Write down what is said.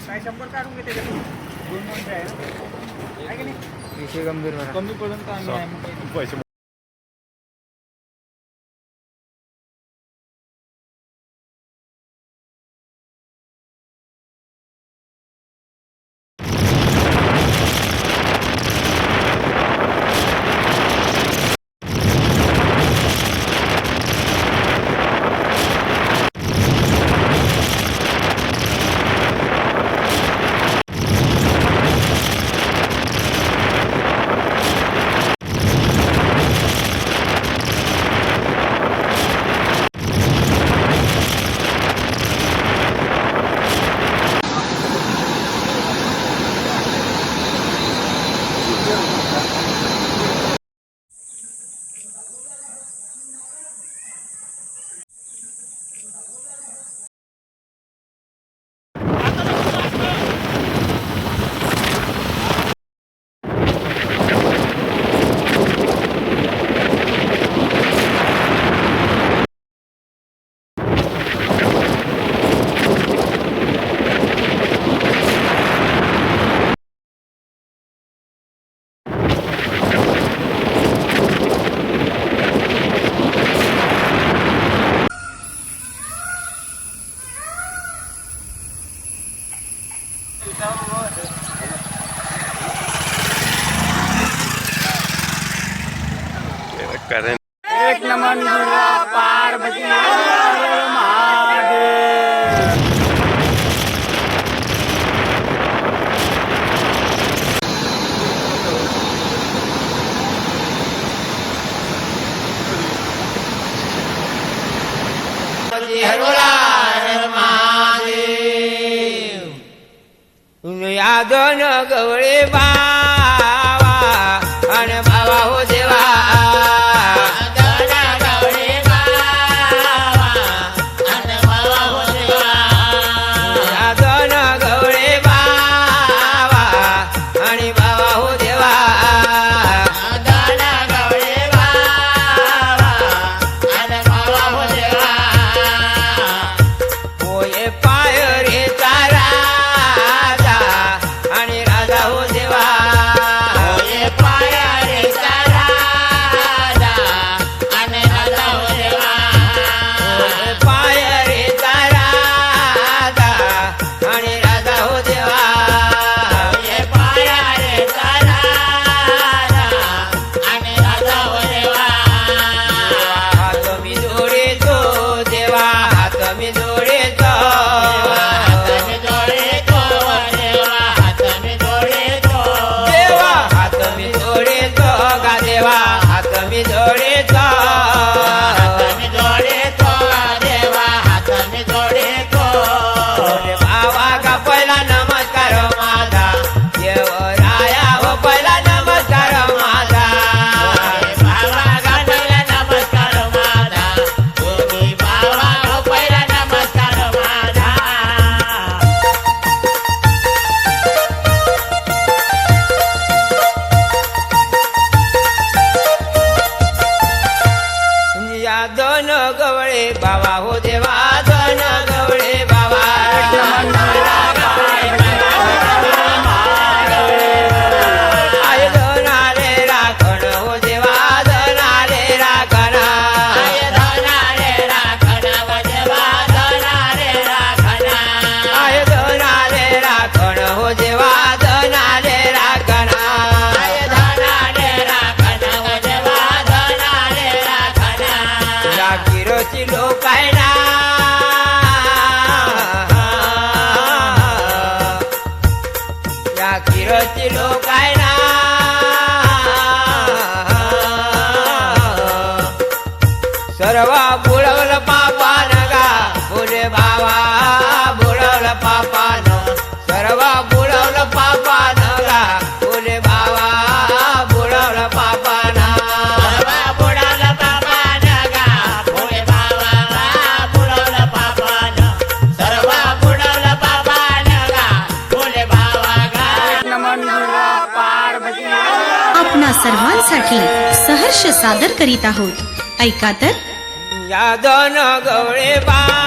काय 100 काढून घेते त्याच्यातून. 2 म्हणजे आहे ना, आहे की नाही? विषय गंभीर बरं. कमी पर्यंत आम्ही आहे मग काही पैसे करें. एक नमन पार्वती महादेव. या दोन गवळे बावा आणि बाबा हो देवा. दोन गवळे बाबा हो देवा. दोन गवळे बाबा. आय दोन आले राखण हो देवा. दोन आले राखण. आय दोन आले राखण हो देवा. दोन आले राखण. आय दोन आले राखण हो देवा. दोन आले राखण. आय दोन आले राखण हो देवा. दोन आले राखण. किरोची लोक आहे ना. या किरोची लोक आहे ना. सर्व बुडवलं पापान गा बोले बाबा. बुडवलं पापान. सर्व बुडवलं पापान गा बोले बाबा. बुडवलं पापान. आपणा सर्वांसाठी सहर्ष सादर करीत आहोत. ऐका तर. या दोन गवळे बा